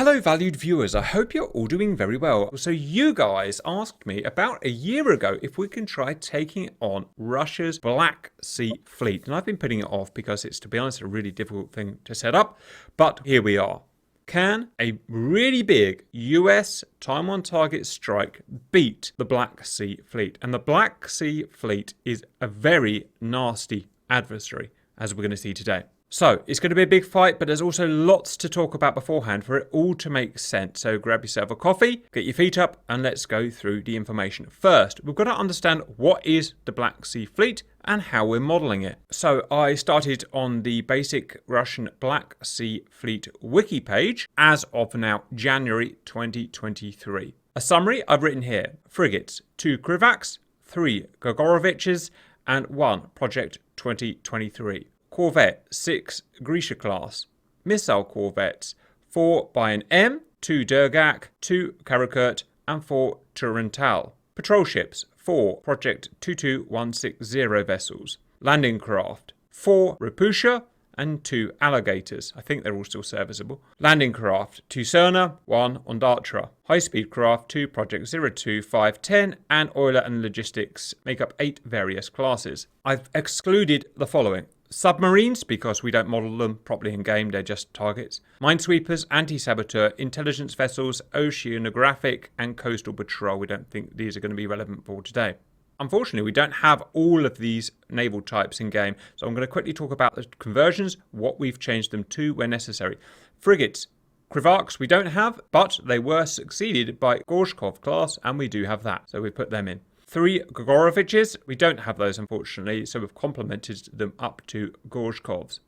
Hello valued viewers, I hope you're all doing very well. So you guys asked me about a year ago if we can try taking on Russia's Black Sea Fleet. And I've been putting it off because it's, to be honest, a really difficult thing to set up. But here we are. Can a really big US time on target strike beat the Black Sea Fleet? And the Black Sea Fleet is a very nasty adversary, as we're going to see today. So, it's going to be a big fight, but there's also lots to talk about beforehand for it all to make sense. So grab yourself a coffee, get your feet up, and let's go through the information. First, we've got to understand what is the Black Sea Fleet and how we're modelling it. So I started on the basic Russian Black Sea Fleet wiki page as of now, January 2023. A summary I've written here: frigates, 2 Krivaks, 3 Gogoroviches, and 1 Project 2023. Corvette, 6 Grisha class. Missile corvettes, 4 by an M, 2 Dergak, 2 Karakurt, and 4 Turantal. Patrol ships, 4 Project 22160 vessels. Landing craft, 4 Rapusha and 2 Alligators. I think they're all still serviceable. Landing craft, 2 Cerna, 1 Ondatra. High-speed craft, 2 Project 02510, and oiler and logistics make up 8 various classes. I've excluded the following: submarines, because we don't model them properly in game, they're just targets. Minesweepers, anti-saboteur, intelligence vessels, oceanographic, and coastal patrol. We don't think these are going to be relevant for today. Unfortunately, we don't have all of these naval types in game, so I'm going to quickly talk about the conversions, what we've changed them to where necessary. Frigates, Krivaks we don't have, but they were succeeded by Gorshkov class, and we do have that, so we put them in. 3 Gogoroviches, we don't have those unfortunately, so we've complemented them up to Gorshkovs.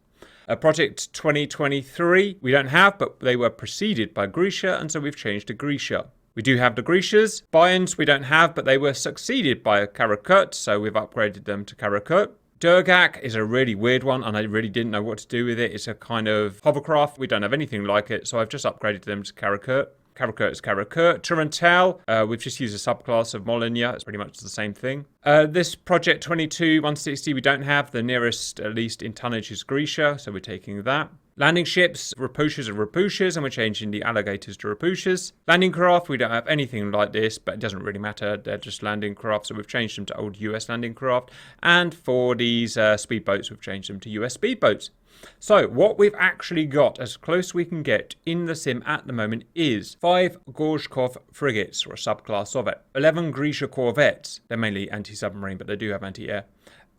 Project 2023, we don't have, but they were preceded by Grisha, and so we've changed to Grisha. We do have the Grishas. Bayerns we don't have, but they were succeeded by Karakurt, so we've upgraded them to Karakurt. Dergak is a really weird one, and I really didn't know what to do with it. It's a kind of hovercraft. We don't have anything like it, so I've just upgraded them to Karakurt. Karakurt is Karakurt. Turantal, we've just used a subclass of Molinia. It's pretty much the same thing. This Project 22-160 we don't have. The nearest, at least in tonnage, is Grisha, so we're taking that. Landing ships, Rapushas are Rapushas, and we're changing the Alligators to Rapushas. Landing craft, we don't have anything like this, but it doesn't really matter. They're just landing craft, so we've changed them to old US landing craft. And for these speedboats, we've changed them to US speedboats. So what we've actually got, as close as we can get in the sim at the moment, is 5 Gorshkov frigates, or a subclass of it. 11 Grisha corvettes. They're mainly anti-submarine, but they do have anti-air.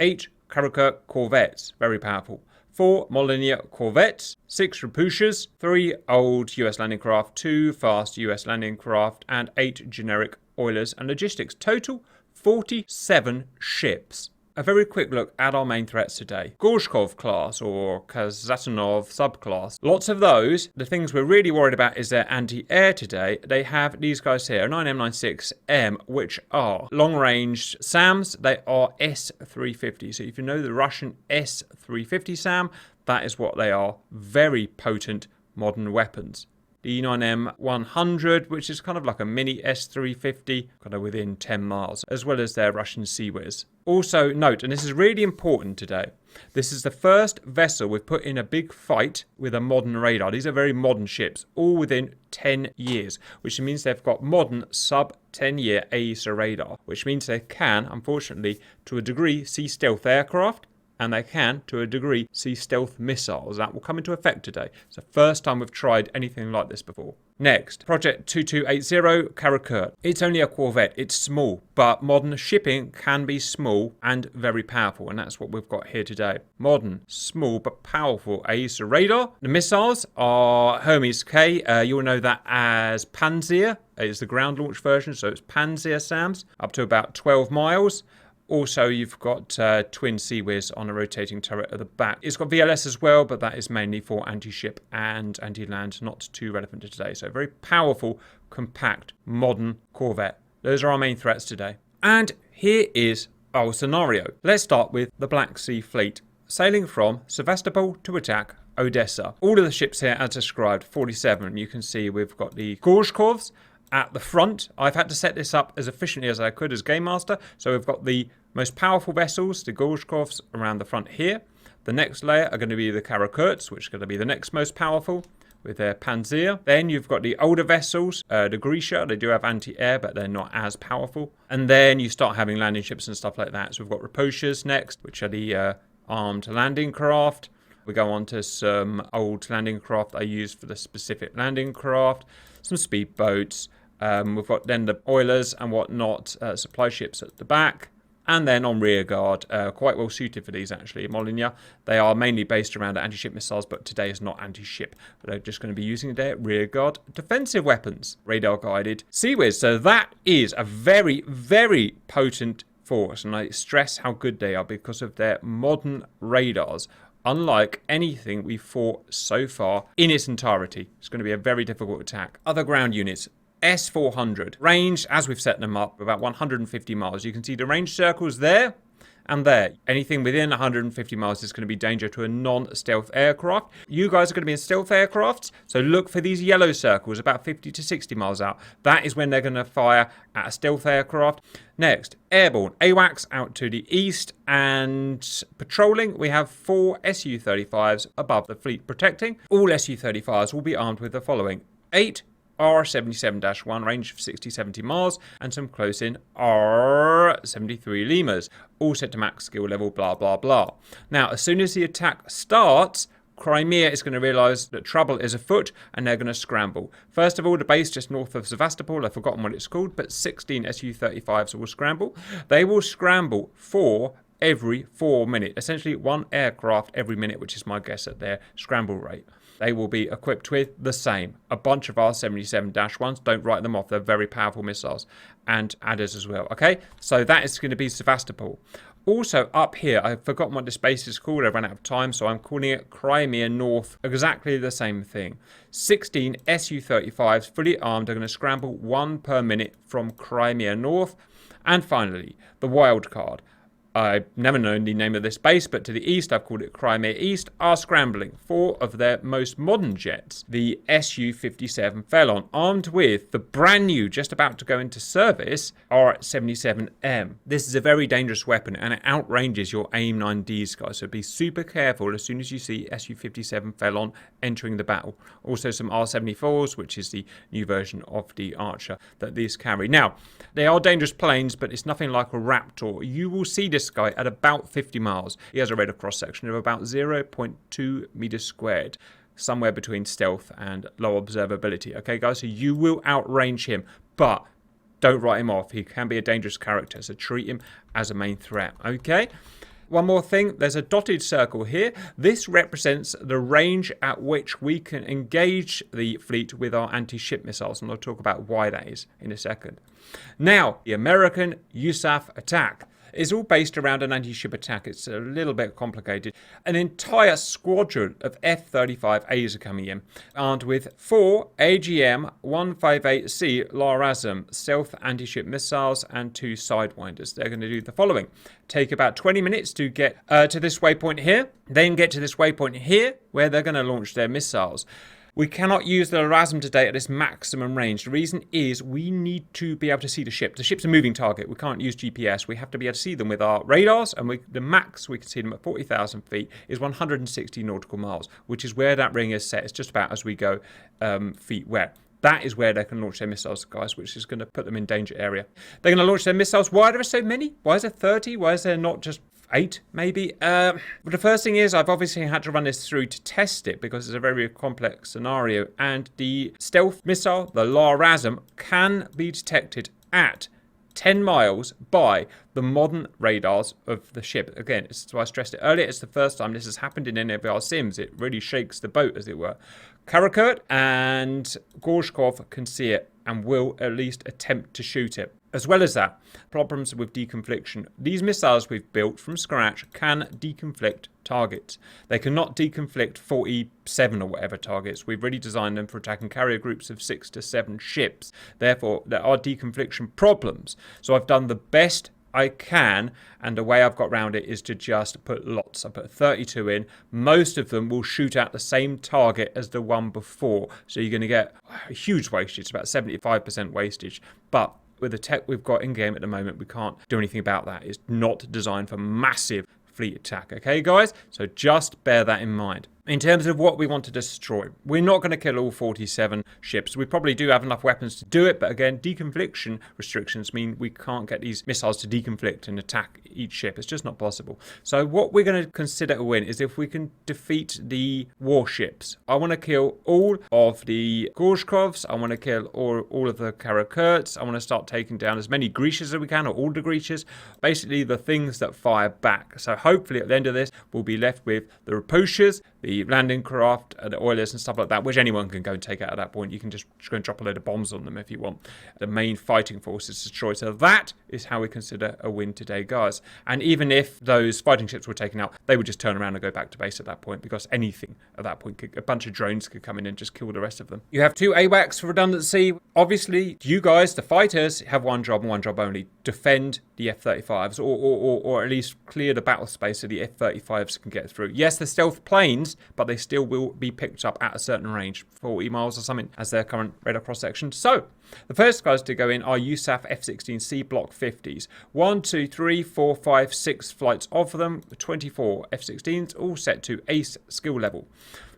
8 Karakurt corvettes, very powerful. 4 Molinia corvettes, 6 Rapushas, 3 old US landing craft, 2 fast US landing craft, and 8 generic oilers and logistics. Total 47 ships. A very quick look at our main threats today. Gorshkov class, or Kazatanov subclass. Lots of those. The things we're really worried about is their anti-air today. They have these guys here, 9M96M, which are long-range SAMs. They are S350. So if you know the Russian S350 SAM, that is what they are. Very potent modern weapons. The E9M100, which is kind of like a mini S350, kind of within 10 miles, as well as their Russian Sea-Whiz. Also note, and this is really important today, this is the first vessel we've put in a big fight with a modern radar. These are very modern ships, all within 10 years, which means they've got modern sub-10-year AESA radar, which means they can, unfortunately, to a degree, see stealth aircraft, and they can, to a degree, see stealth missiles. That will come into effect today. It's the first time we've tried anything like this before. Next, Project 2280 Karakurt. It's only a corvette. It's small, but modern shipping can be small and very powerful, and that's what we've got here today. Modern, small, but powerful AESA radar. The missiles are Hermes K. You'll know that as Panzer. It's the ground launch version, so it's Panzer SAMs, up to about 12 miles. Also, you've got twin Sea-Whiz on a rotating turret at the back. It's got VLS as well, but that is mainly for anti-ship and anti-land, not too relevant to today. So very powerful, compact, modern corvette. Those are our main threats today. And here is our scenario. Let's start with the Black Sea Fleet, sailing from Sevastopol to attack Odessa. All of the ships here, as described, 47. You can see we've got the Gorshkovs at the front. I've had to set this up as efficiently as I could as Game Master. So we've got the most powerful vessels, the Gorshkovs, around the front here. The next layer are going to be the Karakurts, which are going to be the next most powerful. with their Panzer. Then you've got the older vessels, the Grisha. They do have anti-air, but they're not as powerful. And then you start having landing ships and stuff like that. So we've got Raposhas next, which are the armed landing craft. We go on to some old landing craft I use for the specific landing craft, some speedboats. We've got then the oilers and whatnot, supply ships at the back. And then on rear guard, quite well suited for these actually, Molyneux. They are mainly based around anti-ship missiles, but today is not anti-ship. They're just going to be using their rear guard defensive weapons, radar guided Sea-Wiz. So that is a very, very potent force, and I stress how good they are because of their modern radars. Unlike anything we fought so far in its entirety. It's going to be a very difficult attack. Other ground units. S-400. Range, as we've set them up, about 150 miles. You can see the range circles there and there. Anything within 150 miles is going to be danger to a non-stealth aircraft. You guys are going to be in stealth aircrafts, so look for these yellow circles about 50 to 60 miles out. That is when they're going to fire at a stealth aircraft. Next, airborne. AWACS out to the east, and patrolling, we have 4 Su-35s above the fleet protecting. All Su-35s will be armed with the following: 8 R77-1, range of 60-70 miles, and some close-in R73 Lemas, all set to max skill level, blah, blah, blah. Now, as soon as the attack starts, Crimea is going to realise that trouble is afoot, and they're going to scramble. First of all, the base just north of Sevastopol, I've forgotten what it's called, but 16 Su-35s will scramble. They will scramble for every 4 minutes, essentially 1 aircraft every minute, which is my guess at their scramble rate. They will be equipped with the same. A bunch of R77-1s. Don't write them off. They're very powerful missiles. And adders as well. Okay? So that is going to be Sevastopol. Also up here, I've forgotten what this base is called. I ran out of time, so I'm calling it Crimea North. Exactly the same thing. 16 Su-35s, fully armed, are going to scramble 1 per minute from Crimea North. And finally, the wild card. I've never known the name of this base, but to the east, I've called it Crimea East, are scrambling 4 of their most modern jets, the Su-57 Felon, armed with the brand new, just about to go into service, R-77M. This is a very dangerous weapon, and it outranges your AIM-9Ds, guys, so be super careful as soon as you see Su-57 Felon entering the battle. Also some R-74s, which is the new version of the Archer that these carry. Now, they are dangerous planes, but it's nothing like a Raptor. You will see this guy at about 50 miles. He has a radar cross-section of about 0.2 meters squared, somewhere between stealth and low observability. Okay, guys, so you will outrange him, but don't write him off. He can be a dangerous character, so treat him as a main threat. Okay? One more thing, there's a dotted circle here. This represents the range at which we can engage the fleet with our anti-ship missiles, and I'll talk about why that is in a second. Now, the American USAF attack is all based around an anti-ship attack. It's a little bit complicated. An entire squadron of F-35As are coming in, armed with 4 AGM-158C LRASM stealth anti-ship missiles and 2 Sidewinders. They're going to do the following. Take about 20 minutes to get to this waypoint here, then get to this waypoint here, where they're going to launch their missiles. We cannot use the LRASM today at this maximum range. The reason is we need to be able to see the ship. The ship's a moving target. We can't use GPS. We have to be able to see them with our radars, and the max we can see them at 40,000 feet is 160 nautical miles, which is where that ring is set. It's just about as we go feet wet. That is where they can launch their missiles, guys, which is going to put them in danger area. They're going to launch their missiles. Why are there so many? Why is there 30? Why is there not just 8 maybe? But the first thing is I've obviously had to run this through to test it because it's a very complex scenario, and the stealth missile, the LRASM, can be detected at 10 miles by the modern radars of the ship. Again, this is why I stressed it earlier. It's the first time this has happened in any of our sims. It really shakes the boat, as it were. Karakurt and Gorshkov can see it and will at least attempt to shoot it. As well as that, problems with deconfliction. These missiles we've built from scratch can deconflict targets. They cannot deconflict 47 or whatever targets. We've really designed them for attacking carrier groups of 6 to 7 ships. Therefore, there are deconfliction problems. So I've done the best I can, and the way I've got around it is to just put lots. I put 32 in. Most of them will shoot at the same target as the one before. So you're going to get a huge wastage, about 75% wastage. But with the tech we've got in game at the moment, we can't do anything about that. It's not designed for massive fleet attack. Okay, guys? So just bear that in mind. In terms of what we want to destroy, we're not going to kill all 47 ships. We probably do have enough weapons to do it, but again, deconfliction restrictions mean we can't get these missiles to deconflict and attack each ship. It's just not possible. So what we're going to consider a win is if we can defeat the warships. I want to kill all of the Gorshkovs. I want to kill all of the Karakurts. I want to start taking down as many Grecias as we can, or all the Grecias. Basically, the things that fire back. So hopefully at the end of this, we'll be left with the Raposhas, the landing craft, the oilers and stuff like that, which anyone can go and take out at that point. You can just go and drop a load of bombs on them if you want. The main fighting force is destroyed. So that is how we consider a win today, guys. And even if those fighting ships were taken out, they would just turn around and go back to base at that point, because anything at that point, a bunch of drones could come in and just kill the rest of them. You have 2 AWACS for redundancy. Obviously, you guys, the fighters, have one job and one job only: defend the F-35s, or at least clear the battle space so the F-35s can get through. Yes, they're stealth planes, but they still will be picked up at a certain range, 40 miles or something, as their current radar cross-section. So, the first guys to go in are USAF F-16C Block 50s. 1, 2, 3, 4, 5, 6 flights of them, 24 F-16s, all set to ace skill level.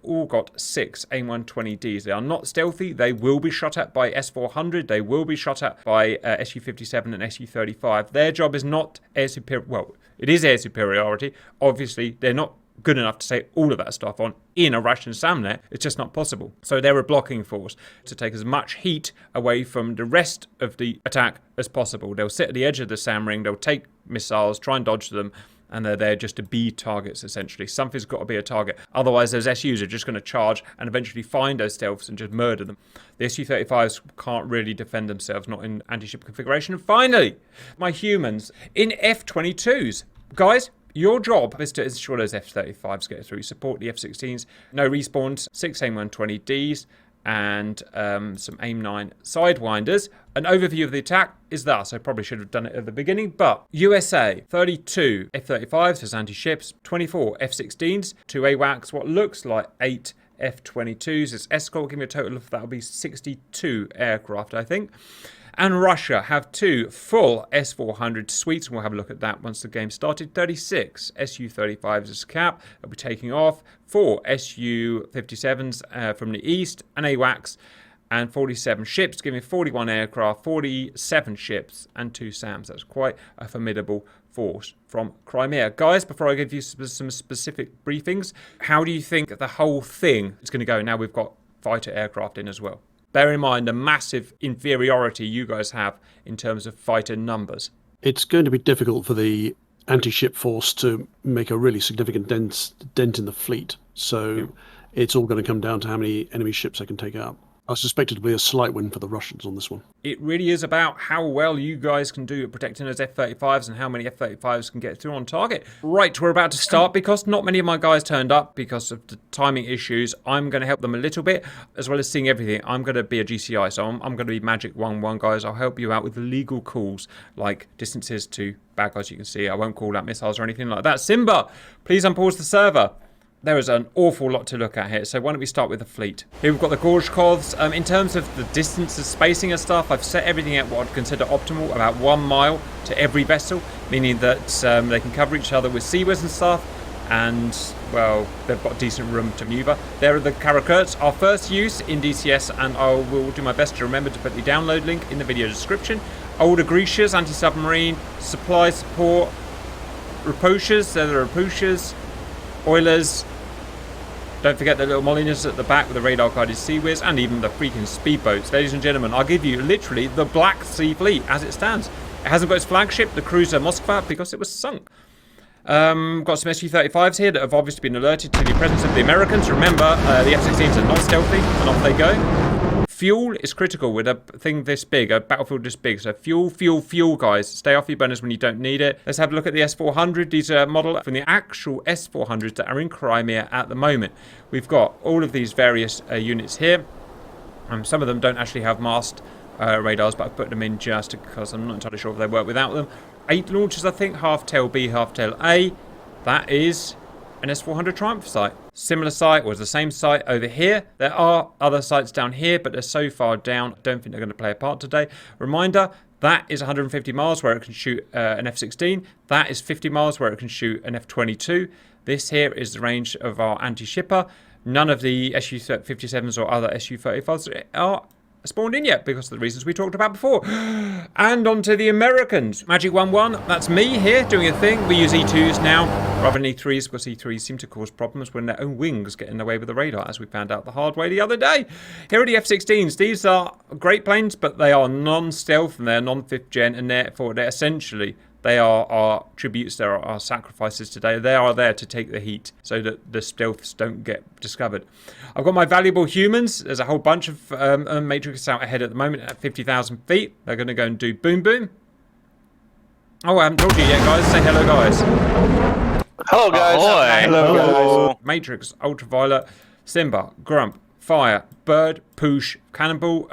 All got 6 AIM-120Ds. They are not stealthy. They will be shot at by S-400. They will be shot at by Su-57 and Su-35. Their job is not air superiority. Well, it is air superiority. Obviously, they're not good enough to say all of that stuff on in a Russian SAMnet. It's just not possible. So they're a blocking force to take as much heat away from the rest of the attack as possible. They'll sit at the edge of the SAM ring. They'll take missiles, try and dodge them, and they're there just to be targets, essentially. Something's got to be a target. Otherwise, those SUs are just going to charge and eventually find those stealths and just murder them. The Su-35s can't really defend themselves, not in anti-ship configuration. And finally, my humans in F-22s. Guys, your job is to ensure those F-35s get through. Support the F-16s. No respawns, 6 AIM-120Ds, and some AIM-9 Sidewinders. An overview of the attack is thus. I probably should have done it at the beginning, but USA, 32 F-35s as anti-ships, 24 F-16s, 2 AWACS, what looks like 8 F-22s as escort, give me a total of, that'll be 62 aircraft, I think. And Russia have 2 full S-400 suites, and we'll have a look at that once the game started. 36 Su-35s as cap, they'll be taking off. 4 Su-57s from the east, and AWACS, and 47 ships, giving 41 aircraft, 47 ships, and 2 SAMs. That's quite a formidable force from Crimea. Guys, before I give you some specific briefings, how do you think the whole thing is going to go now we've got fighter aircraft in as well? Bear in mind the massive inferiority you guys have in terms of fighter numbers. It's going to be difficult for the anti-ship force to make a really significant dent in the fleet. So it's all going to come down to how many enemy ships they can take out. I suspect it'll be a slight win for the Russians on this one. It really is about how well you guys can do at protecting those F-35s and how many F-35s can get through on target. Right, we're about to start. Because not many of my guys turned up because of the timing issues, I'm going to help them a little bit, as well as seeing everything. I'm going to be a GCI, so I'm going to be Magic 1-1, guys. I'll help you out with legal calls, like distances to bad guys you can see. I won't call out missiles or anything like that. Simba, please unpause the server. There is an awful lot to look at here, so why don't we start with the fleet. Here we've got the Gorshkovs. In terms of the distance, the spacing and stuff, I've set everything at what I'd consider optimal, about 1 mile to every vessel, meaning that they can cover each other with seaways and stuff, and, well, they've got decent room to maneuver. There are the Karakurts, our first use in DCS, and I will do my best to remember to put the download link in the video description. Older Grecias, anti-submarine, supply support, Raposhas, they're the Raposhas, oilers. Don't forget the little Molinas at the back with the radar-guided seaways, and even the freaking speedboats. Ladies and gentlemen, I'll give you literally the Black Sea Fleet as it stands. It hasn't got its flagship, the cruiser Moskva, because it was sunk. Got some Su-35s here that have obviously been alerted to the presence of the Americans. Remember, the F-16s are not stealthy, and off they go. Fuel is critical with a thing this big, a battlefield this big. So fuel, guys. Stay off your burners when you don't need it. Let's have a look at the S-400. These are model from the actual S-400s that are in Crimea at the moment. We've got all of these various units here. Some of them don't actually have mast radars, but I've put them in just because I'm not entirely sure if they work without them. 8 launchers, I think. Half tail B, half tail A. That is an S-400 Triumph site. Similar site, or the same site over here. There are other sites down here, but they're so far down, I don't think they're going to play a part today. Reminder, that is 150 miles where it can shoot an F-16. That is 50 miles where it can shoot an F-22. This here is the range of our anti-shipper. None of the Su-57s or other Su-35s are spawned in yet because of the reasons we talked about before. And on to the Americans. Magic 1-1, that's me here doing a thing. We use E2s now rather than E3s because E3s seem to cause problems when their own wings get in the way with the radar, as we found out the hard way the other day. Here are the F-16s. These are great planes, but they are non-stealth and they're non-5th gen, and therefore they're essentially, they are our tributes, they are our sacrifices today. They are there to take the heat so that the stealths don't get discovered. I've got my valuable humans. There's a whole bunch of Matrix out ahead at the moment at 50,000 feet. They're going to go and do boom boom. Oh, I haven't told you yet, guys. Say hello, guys. Hello, guys. Ahoy. Hello, guys. Matrix, Ultraviolet, Simba, Grump, Fire, Bird, Poosh, Cannonball.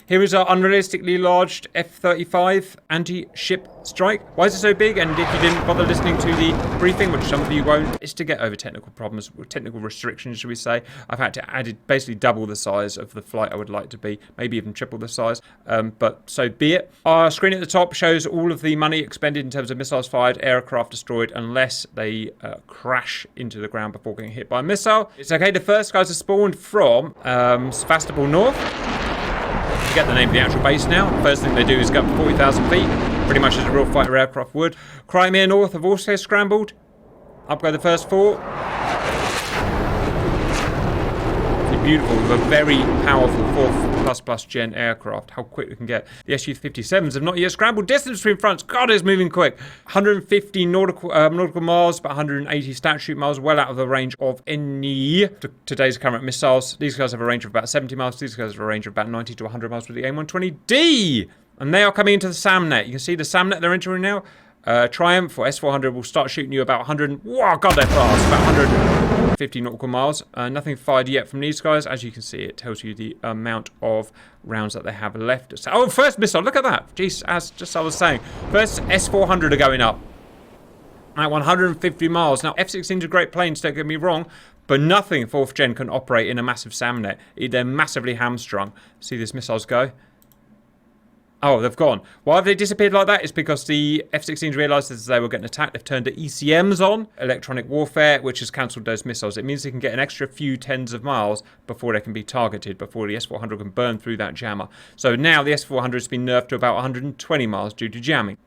Here is our unrealistically large F-35 anti-ship strike. Why is it so big? And if you didn't bother listening to the briefing, which some of you won't, it's to get over technical problems, technical restrictions, should we say. I've had to add basically double the size of the flight I would like to be, maybe even triple the size, but so be it. Our screen at the top shows all of the money expended in terms of missiles fired, aircraft destroyed, unless they crash into the ground before getting hit by a missile. It's okay, the first guys are spawned from Sevastopol North. Get the name of the actual base now. First thing they do is go up to 40,000 feet, pretty much as a real fighter aircraft would. Crimea North have also scrambled. Up go the first 4. It's beautiful with a very powerful 4th++ gen aircraft. How quick we can get. The Su-57s have not yet scrambled. Distance between fronts, God, it's moving quick. 150 nautical miles, about 180 statute miles, well out of the range of any today's current missiles. These guys have a range of about 70 miles. These guys have a range of about 90 to 100 miles with the AIM-120D. And they are coming into the SAMnet. You can see the SAMnet they're entering now. Triumph or S-400 will start shooting you about 100. Wow, God, they're fast. About 150 nautical miles. Nothing fired yet from these guys. As you can see, it tells you the amount of rounds that they have left. Oh, first missile. Look at that. Jeez, as I was saying. First S-400 are going up at 150 miles. Now, F-16s are great planes, don't get me wrong, but nothing 4th gen can operate in a massive SAMnet. They're massively hamstrung. See these missiles go? Oh, they've gone. Why have they disappeared like that? It's because the F-16s realised as they were getting attacked, they've turned the ECMs on, electronic warfare, which has cancelled those missiles. It means they can get an extra few tens of miles before they can be targeted, before the S-400 can burn through that jammer. So now the S-400 has been nerfed to about 120 miles due to jamming.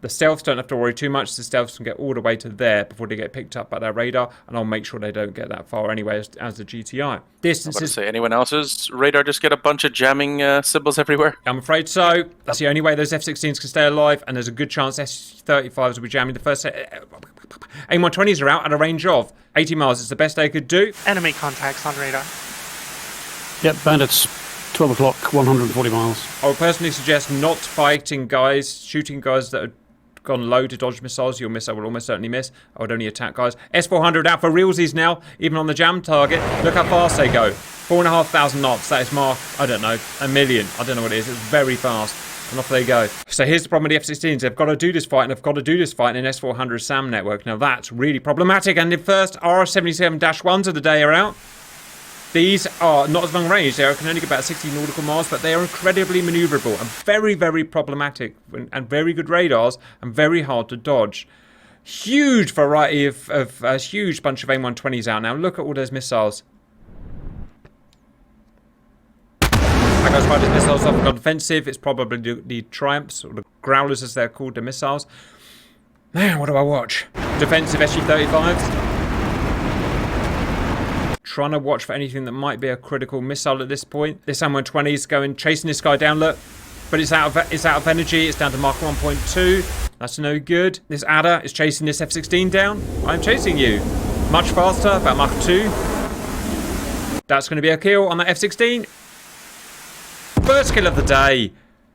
The stealths don't have to worry too much. The stealths can get all the way to there before they get picked up by their radar, and I'll make sure they don't get that far anyway as the GTI. Distances. Say anyone else's radar just get a bunch of jamming symbols everywhere? I'm afraid so. That's the only way those F-16s can stay alive, and there's a good chance S-35s will be jamming. The first AIM-120s are out at a range of 80 miles. It's the best they could do. Enemy contacts on radar. Yep, bandits. 12 o'clock, 140 miles. I would personally suggest not fighting guys, shooting guys that are gone low to dodge missiles. Your missile will almost certainly miss. I would only attack guys. S-400 out for realsies now, even on the jam target. Look how fast they go. 4,500 knots. That is Mark, I don't know, a million. I don't know what it is. It's very fast. And off they go. So here's the problem with the F-16s. They've got to do this fight, and they've got to do this fight in an S-400 SAM network. Now that's really problematic. And the first R-77-1s of the day are out. These are not as long range. They can only get about 60 nautical miles, but they are incredibly maneuverable and very, very problematic, and very good radars and very hard to dodge. Huge variety of a huge bunch of AIM-120s out now. Look at all those missiles. That goes fired his missiles off and gone defensive. It's probably the Triumphs, or the Growlers as they're called, the missiles. Man, what do I watch? Defensive Su-35s. Trying to watch for anything that might be a critical missile at this point. This AIM-120 is going chasing this guy down. Look, but it's out of energy. It's down to Mark 1.2. That's no good. This Adder is chasing this F-16 down. I'm chasing you. Much faster, about Mark 2. That's going to be a kill on that F-16. First kill of the day.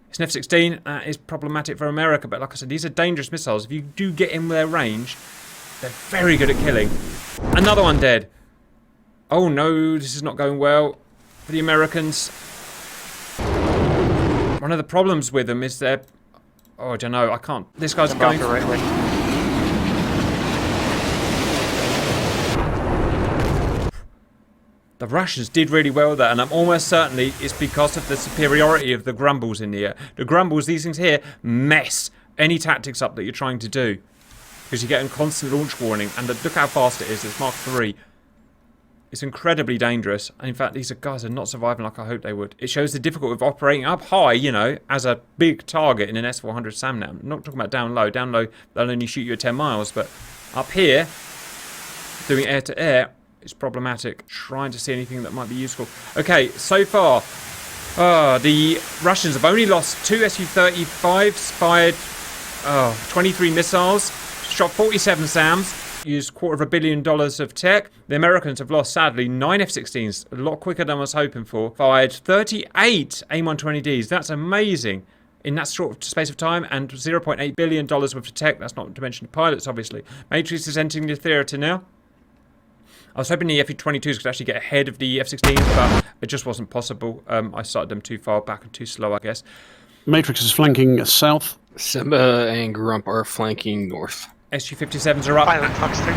It's an F-16. That is problematic for America, but like I said, these are dangerous missiles. If you do get in their range, they're very good at killing. Another one dead. Oh no, this is not going well for the Americans. One of the problems with them is they're... Oh, I don't know, I can't... This guy's going... The right way. The Russians did really well there, and I'm almost certainly it's because of the superiority of the Grumbles in the air. The Grumbles, these things here, mess any tactics up that you're trying to do. because you get a constant launch warning, and look how fast it is. It's Mark 3. It's incredibly dangerous, and in fact, these guys are not surviving like I hoped they would. It shows the difficulty of operating up high, you know, as a big target in an S-400 SAMNet. I'm not talking about down low. Down low, they'll only shoot you at 10 miles, but up here, doing air-to-air, it's problematic. Trying to see anything that might be useful. Okay, so far, the Russians have only lost 2 Su-35s, fired 23 missiles, shot 47 SAMs, used $250 million of tech. The Americans have lost, sadly, 9 F-16s, a lot quicker than I was hoping for. Fired 38 AIM-120Ds. That's amazing in that short space of time, and $0.8 billion worth of tech. That's not to mention the pilots, obviously. Matrix is entering the theatre now. I was hoping the F-22s could actually get ahead of the F-16s, but it just wasn't possible. I started them too far back and too slow, I guess. Matrix is flanking south. Simba and Grump are flanking north. Su-57s are up. Pilot Fox 3.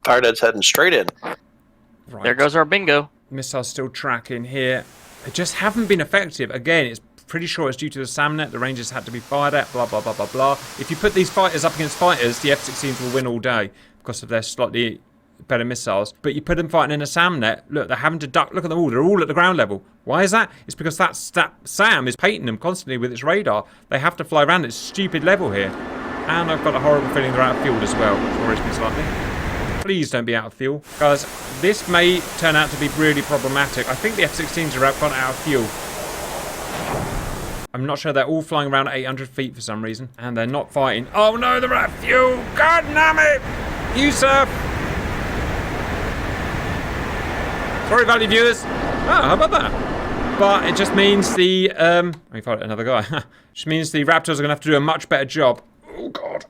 Firedead's heading straight in. Right. There goes our bingo. Missiles still tracking here. They just haven't been effective. Again, it's pretty sure it's due to the SAMNet. The ranges had to be fired at, blah, blah, blah, blah, blah. If you put these fighters up against fighters, the F-16s will win all day because of their slightly better missiles. But you put them fighting in a SAMNet, look, they're having to duck. Look at them all. They're all at the ground level. Why is that? It's because that SAM is painting them constantly with its radar. They have to fly around its stupid level here. And I've got a horrible feeling they're out of fuel as well, which worries me slightly. Please don't be out of fuel, guys. This may turn out to be really problematic. I think the F-16s are gone out of fuel. I'm not sure. They're all flying around at 800 feet for some reason, and they're not fighting. Oh no, they're out of fuel! God damn it! USAF! Sorry, value viewers. Oh, how about that? But it just means the let me find another guy. Just means the Raptors are going to have to do a much better job. Oh God!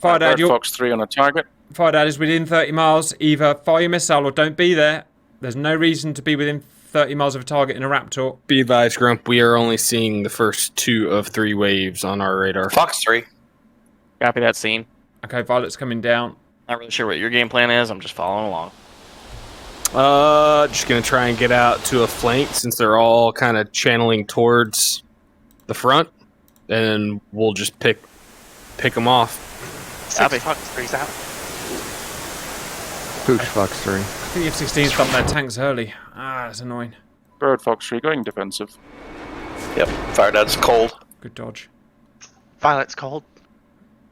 Firedad, Fox 3 on a target. Firedad is within 30 miles. Either fire your missile or don't be there. There's no reason to be within 30 miles of a target in a Raptor. Be advised, Grump, we are only seeing the first 2 of 3 waves on our radar. Fox 3. Copy that scene. Okay, Violet's coming down. Not really sure what your game plan is. I'm just following along. Just gonna try and get out to a flank since they're all kind of channeling towards the front, and we'll just pick them off. Copy. Fox 3's out. Pooch Fox 3. I think the F-16s dumped their tanks early. Ah, that's annoying. Bird Fox 3 going defensive. Yep, Firedead's cold. Good dodge. Violet's cold.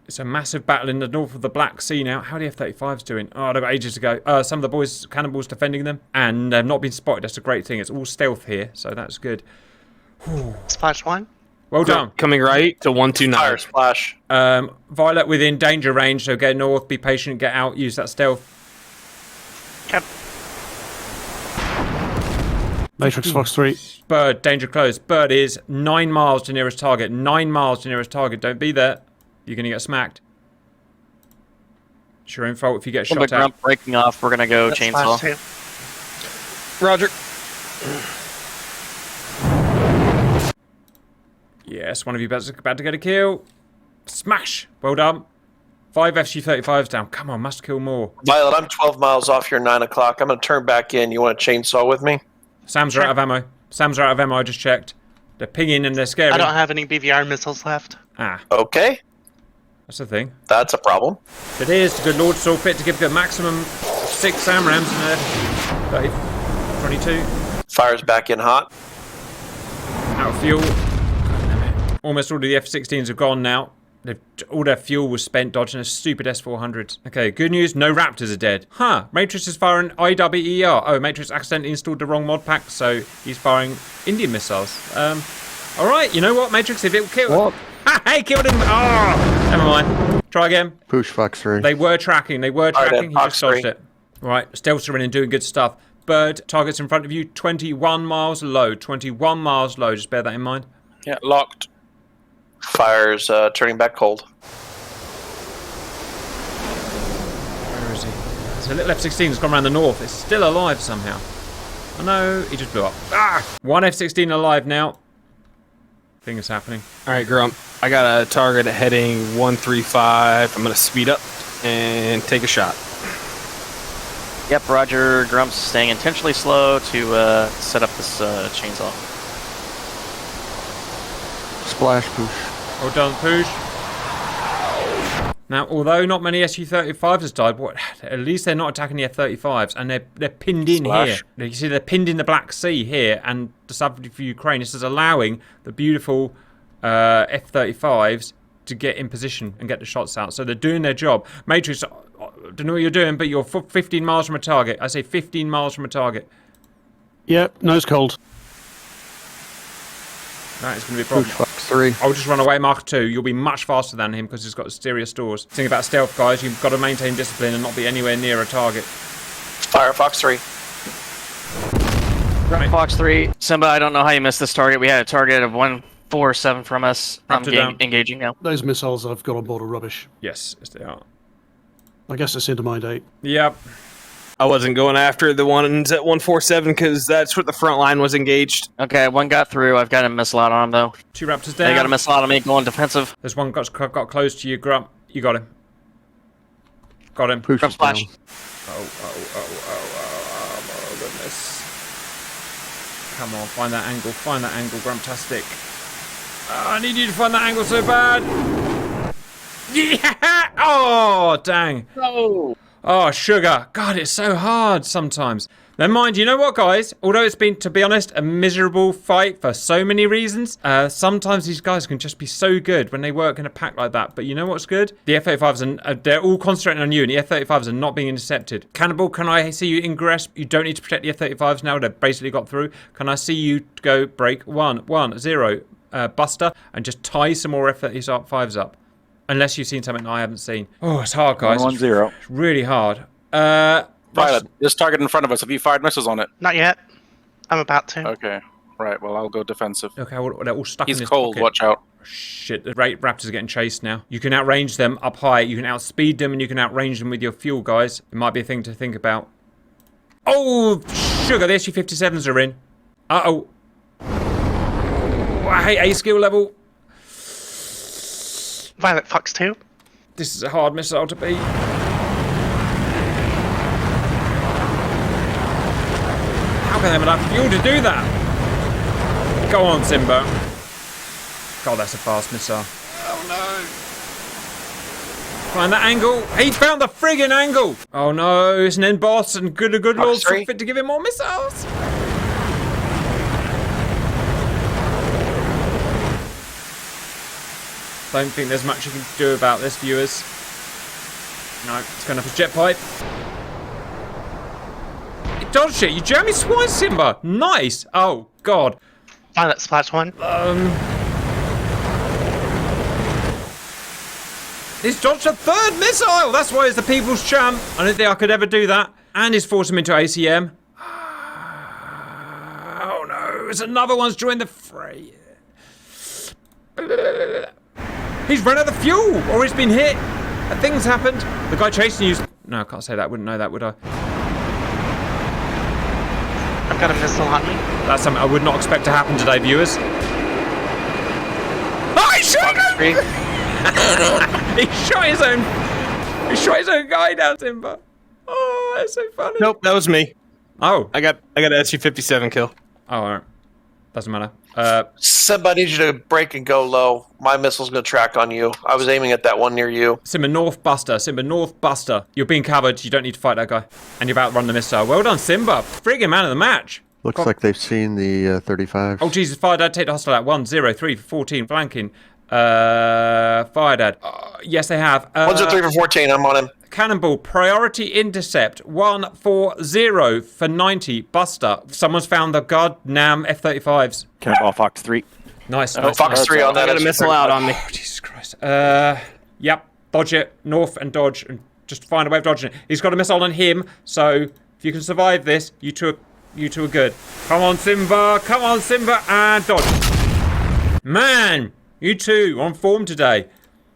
It's a massive battle in the north of the Black Sea now. How are the F-35s doing? Oh, they've got ages to go. Some of the boys, cannonballs defending them, and they've not been spotted. That's a great thing. It's all stealth here, so that's good. Whew. Splash 1. Well done. Coming right to 129. Fire splash. Violet within danger range, so get north, be patient, get out, use that stealth. Cap. Matrix Fox 3. Bird, danger close. Bird is 9 miles to nearest target. 9 miles to nearest target. Don't be there. You're going to get smacked. It's your own fault if you get shot Grump at. breaking off. We're gonna go That's chainsaw. Splash 2. Roger. Yes, one of you about to get a kill. Smash! Well done. 5 Su-35s down. Come on, must kill more. Violet, I'm 12 miles off your 9 o'clock. I'm going to turn back in. You want a chainsaw with me? Sam's are out of ammo. Sam's are out of ammo, I just checked. They're pinging and they're scary. I don't have any BVR missiles left. Ah, Okay, that's the thing. that's a problem. It is. The good Lord saw fit to give the maximum 6 SAMRAMs in there. 22. Fire's back in hot. Out of fuel. Almost all of the F-16s are gone now. All their fuel was spent dodging a stupid S-400s. Okay, good news, no Raptors are dead. Huh, Matrix is firing IWER. Oh, Matrix accidentally installed the wrong mod pack, so he's firing Indian missiles. Alright, you know what, Matrix, if it will kill... What? Hey, killed him! Oh, never mind. Try again. Pooch Fox 3. They were tracking, He Fox just dodged 3. it. Right, stealths are in and doing good stuff. Bird, targets in front of you, 21 miles low. 21 miles low, just bear that in mind. Yeah, locked. Fire's turning back cold. Where is he? So little F-16 has gone around the north. It's still alive somehow. Oh no, he just blew up. Ah! 1 F-16 alive now. Thing is happening. All right, Grump. I got a target at heading 135. I'm gonna speed up and take a shot. Yep, Roger. Grump's staying intentionally slow to set up this chainsaw. Splash Pooch. Well done, Pooch. Now, although not many Su-35s has died, at least they're not attacking the F-35s, and they're pinned in here. You see, they're pinned in the Black Sea here, and the subject for Ukraine. This is allowing the beautiful F-35s to get in position and get the shots out. So they're doing their job. Matrix, I don't know what you're doing, but you're 15 miles from a target. I say 15 miles from a target. Yep, nose cold. That is going to be a problem. Fox 3. I'll just run away, Mark 2. You'll be much faster than him because he's got exterior stores. Think about stealth, guys. You've got to maintain discipline and not be anywhere near a target. Fire Fox 3. Right. Fox 3. Simba, I don't know how you missed this target. We had a target of 147 from us. I'm engaging now. Those missiles I've got on board are rubbish. Yes, they are. I guess it's into my date. Yep. I wasn't going after the ones at 147 because that's what the front line was engaged. Okay, one got through. I've got a missile out on him, though. 2 Raptors down. They got a missile out on me going defensive. There's one got close to you, Grump. You got him. Got him. Push Grump splash. Oh, goodness. Come on, find that angle. Find that angle, Grumptastic. I need you to find that angle so bad. Yeah! Oh, dang. No. Oh, sugar. God, it's so hard sometimes. Never mind, you know what, guys? Although it's been, to be honest, a miserable fight for so many reasons, sometimes these guys can just be so good when they work in a pack like that. But you know what's good? The F-35s, they're all concentrating on you, and the F-35s are not being intercepted. Cannibal, can I see you ingress? You don't need to protect the F-35s now. They've basically got through. Can I see you go break 1-0, Buster, and just tie some more F-35s up? Unless you've seen something I haven't seen. Oh, it's hard, guys. 1-0. It's really hard. Violet, this target in front of us. Have you fired missiles on it? Not yet. I'm about to. Okay. Right. Well, I'll go defensive. Okay, well, they're all stuck in He's this cold. pocket. Watch out. Shit, the Raptors are getting chased now. You can outrange them up high. You can outspeed them, and you can outrange them with your fuel, guys. It might be a thing to think about. Oh, sugar. The Su-57s are in. Uh-oh. I hate A skill level. Violet Fox 2. This is a hard missile to beat. How can they have enough fuel to do that? Go on, Simba. God, that's a fast missile. Oh no. Find that angle. He found the friggin' angle. Oh no, it's an end boss and good lord's fit to give him more missiles. Don't think there's much you can do about this, viewers. No, it's going up his jet pipe. It dodged it. You jammy swine, Simba. Nice. Oh, God. Violet Splash 1. He's dodged a third missile. That's why he's the people's champ. I don't think I could ever do that. And he's forced him into ACM. Oh, no. It's another one's joined the fray. He's run out of fuel, or he's been hit. A thing's happened. The guy chasing you's... No, I can't say that. I wouldn't know that, would I? I've got a missile on me. That's something I would not expect to happen today, viewers. Oh, he shot him! He shot his own... He shot his own guy down, Simba. Oh, that's so funny. Nope, that was me. Oh. I got an Su-57 kill. Oh, all right. Doesn't matter. Simba, I need you to break and go low. My missile's going to track on you. I was aiming at that one near you. Simba North Buster. Simba North Buster. You're being covered. You don't need to fight that guy. And you're about to run the missile. Well done, Simba. Friggin' man of the match. Looks like they've seen the 35. Oh, Jesus. Fire Dad. Take the hostile out. 1-0-3 for 14. Flanking. Fire Dad. Yes, they have. 1-0-3 for 14. I'm on him. Cannonball. Priority intercept. 1-4-0 for 90. Buster. Someone's found the goddamn F-35s. Cannonball Fox 3. Nice. Oh, Fox 3 on that. I got a missile out on me. Oh, Jesus Christ. Yep. Dodge it. North and dodge. And just find a way of dodging it. He's got a missile on him. So if you can survive this, you two are good. Come on, Simba. Come on, Simba. And dodge. Man. You two on form today.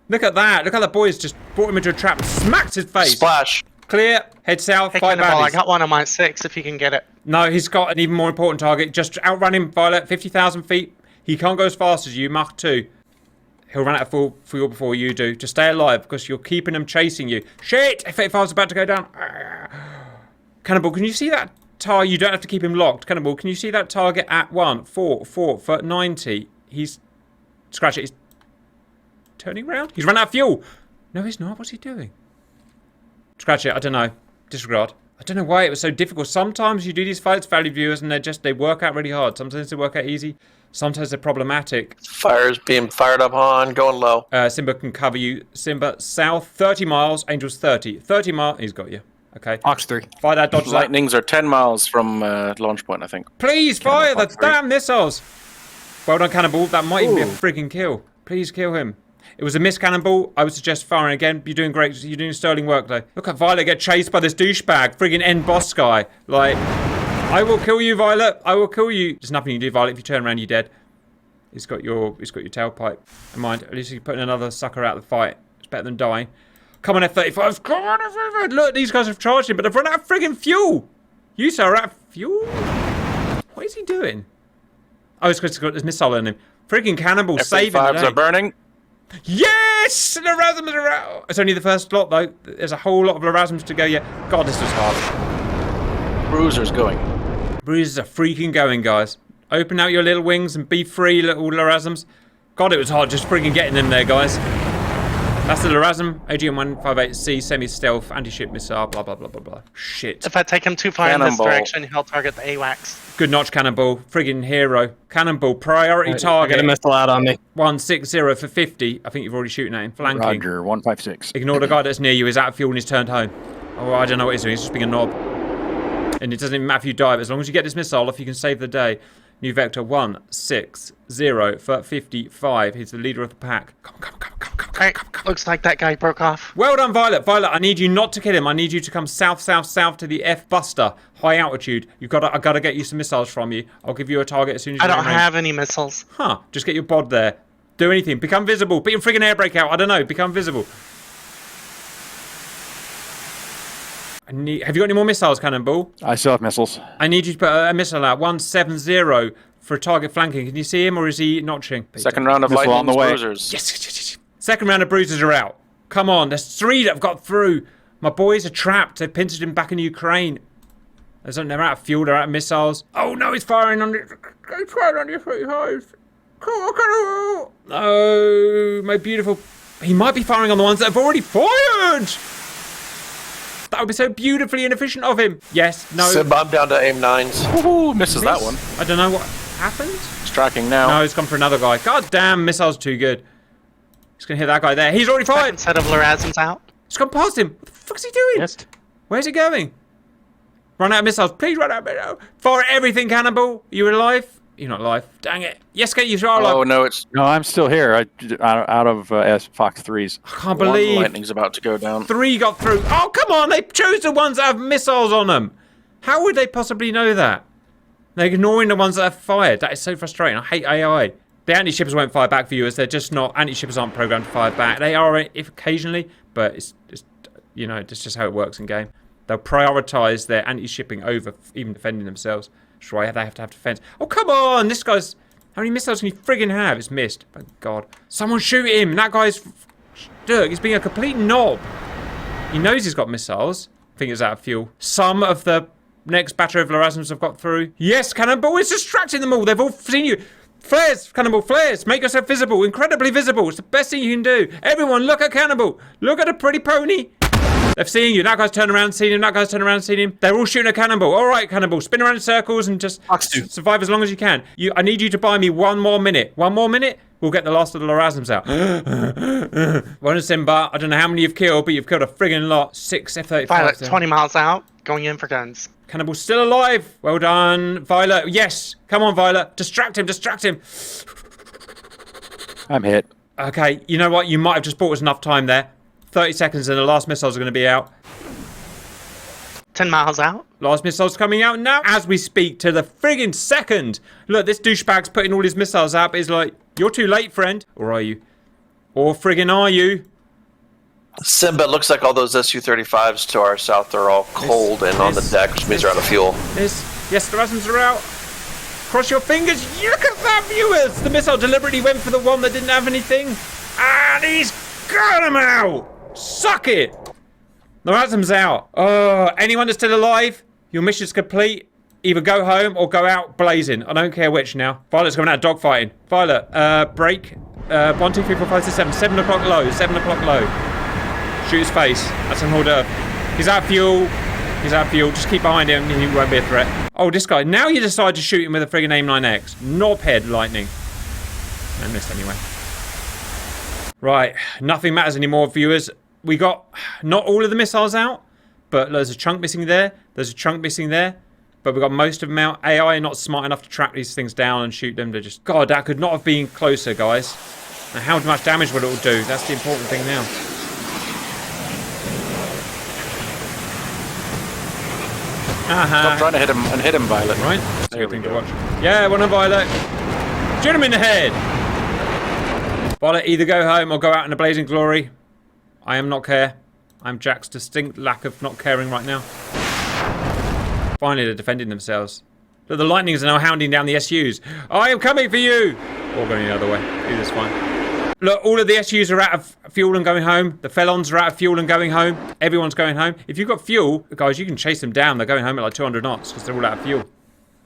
Look at that. Look how the boys just brought him into a trap and smacked his face. Splash. Clear. Head south. Hey, 5 Cannonball, I baddies. got one on my 6 if you can get it. No, he's got an even more important target. Just outrun him, Violet. 50,000 feet. He can't go as fast as you. Mach 2. He'll run out of fuel before you do. Just stay alive because you're keeping him chasing you. Shit! F-85's about to go down. Cannonball, can you see that target? You don't have to keep him locked. Cannonball, can you see that target at 1-4-4 for 90? He's... Scratch it. He's turning around. He's run out of fuel. No, he's not. What's he doing? Scratch it. I don't know. Disregard. I don't know why it was so difficult. Sometimes you do these fights, value viewers, and they work out really hard. Sometimes they work out easy. Sometimes they're problematic. Fire's being fired up on, going low. Simba can cover you. Simba, south, 30 miles. Angels, 30. 30 miles. He's got you. Okay. Ox 3. Fire that dodge light. Lightnings are 10 miles from launch point, I think. Please fire the Fox 3. damn missiles. Well done, Cannonball. That might even be a freaking kill. Please kill him. It was a miss, Cannonball. I would suggest firing again. You're doing great. You're doing sterling work, though. Look at Violet get chased by this douchebag. Friggin' end boss guy. Like, I will kill you, Violet. I will kill you. There's nothing you can do, Violet. If you turn around, you're dead. He's got your tailpipe. Never mind. At least you're putting another sucker out of the fight. It's better than dying. Come on, F-35s. Come on, F-35s. Look, these guys have charged him, but they've run out of friggin' fuel. You, sir, are out of fuel? What is he doing? Oh, it's because he's got this missile on him. Friggin' Cannonball saving the F-35s day. are burning. Yes! The LRASMs are out! It's only the first lot, though. There's a whole lot of LRASMs to go yet. God, this was hard. Bruiser's going. Bruisers are freaking going, guys. Open out your little wings and be free, little LRASMs. God, it was hard just freaking getting them there, guys. That's the LRASM, AGM-158C, semi-stealth, anti-ship missile, blah, blah, blah, blah, blah. Shit. If I take him too far in this Cannonball. direction, he'll target the AWACS. Good notch, Cannonball. Friggin' hero. Cannonball, priority I got target. a missile out on me. 160 for 50. I think you've already shooting at him. Flanking. Roger, 156. Ignore the guy that's near you. He's out of fuel and he's turned home. Oh, I don't know what he's doing. He's just being a knob. And it doesn't even matter if you die, but as long as you get this missile off, you can save the day. New vector 160 for 55. He's the leader of the pack. Come on, come on, come on, come on, come on, Alright, come on, come on. looks like that guy broke off. Well done, Violet. Violet, I need you not to kill him. I need you to come south, south, south to the F-Buster. High altitude. I gotta get you some missiles from you. I'll give you a target as soon as I you're don't in range. have any missiles. Huh. Just get your bod there. Do anything. Become visible. Put your friggin' air brake out. I don't know. Become visible. Have you got any more missiles, Cannonball? I still have missiles. I need you to put a missile out. 170 for a target flanking. Can you see him or is he notching? Second round of Missile on lightnings, the way. bruisers. Yes, yes, yes, yes. Second round of bruisers are out. Come on. There's 3 that have got through. My boys are trapped. They've pincered him back in Ukraine. They're out of fuel. They're out of missiles. Oh, no. He's firing on the... He's firing on the 35. No, my beautiful... He might be firing on the ones that have already fired. That would be so beautifully inefficient of him. Yes, no. Simba, I'm down to aim 9s. Ooh, misses that one. I don't know what happened. It's tracking now. No, he's gone for another guy. God damn, missile's too good. He's going to hit that guy there. He's already fired. Second set of LRASMs out. He's gone past him. What the fuck's he doing? Missed. Where's he going? Run out of missiles. Please run out of missiles. Fire everything, Cannonball. Are you alive? You're not alive. Dang it. Yes, get you are alive. Oh, no, it's... No, I'm still here. Out of Fox 3s. I can't One believe lightning's about to go down. 3 got through. Oh, come on. They chose the ones that have missiles on them. How would they possibly know that? They're ignoring the ones that have fired. That is so frustrating. I hate AI. The anti-shippers won't fire back for you as they're just not... Anti-shippers aren't programmed to fire back. They are if occasionally, but it's you know, it's just how it works in game. They'll prioritize their anti-shipping over even defending themselves. That's why they have to have defense. Oh, come on! This guy's... How many missiles can you friggin' have? It's missed. Thank God. Someone shoot him! That guy's... Dirk, he's being a complete knob. He knows he's got missiles. I think it's out of fuel. Some of the next battery of LRASMs have got through. Yes, Cannonball is distracting them all. They've all seen you. Flares, Cannonball, flares. Make yourself visible. Incredibly visible. It's the best thing you can do. Everyone, look at Cannonball. Look at the pretty pony. They've seen you. That guy's turned around, seen him. That guy's turned around, seen him. They're all shooting at Cannonball. All right, Cannonball. Spin around in circles and just survive as long as you can. I need you to buy me 1 more minute. 1 more minute? We'll get the last of the LRASMs out. Well done, Simba. I don't know how many you've killed, but you've killed a friggin' lot. 6 F-35s. Violet, there. 20 miles out, going in for guns. Cannonball's still alive. Well done, Violet. Yes. Come on, Violet. Distract him. Distract him. I'm hit. Okay. You know what? You might have just bought us enough time there. 30 seconds and the last missiles are going to be out. 10 miles out. Last missile's coming out now as we speak to the friggin' second. Look, this douchebag's putting all his missiles out, but he's like, you're too late, friend. Or are you? Or friggin' are you? Simba, it looks like all those Su-35s to our south are all cold and on the deck, which means they're out of fuel. Yes, the LRASMs are out. Cross your fingers. Look at that, viewers. The missile deliberately went for the one that didn't have anything. And he's got him out. Suck it. The LRASM's out. Oh, anyone that's still alive, your mission's complete. Either go home or go out blazing. I don't care which now. Violet's going out dogfighting. Violet, break. 1, 2, 3, 4, 5, 6, 7. 7 o'clock low. 7 o'clock low. Shoot his face. That's an hors d'oeuvre. He's out of fuel. He's out of fuel. Just keep behind him and he won't be a threat. Oh, this guy. Now you decide to shoot him with a friggin' AIM-9X. Knobhead lightning. I missed anyway. Right. Nothing matters anymore, viewers. We got not all of the missiles out, but there's a chunk missing there. There's a chunk missing there. But we got most of them out. AI are not smart enough to track these things down and shoot them. They're just... God, that could not have been closer, guys. And how much damage will it all do? That's the important thing now. Stop trying to hit him and hit him, Violet. Right? That's a There good we thing to go. watch. Yeah, one on Violet. Shoot him in the head. Violet, either go home or go out in a blazing glory. I am not care. I'm Jack's distinct lack of not caring right now. Finally, they're defending themselves. Look, the lightnings are now hounding down the SUs. I am coming for you! Or going the other way. Either is fine. Look, all of the SUs are out of fuel and going home. The Felons are out of fuel and going home. Everyone's going home. If you've got fuel, guys, you can chase them down. They're going home at like 200 knots because they're all out of fuel.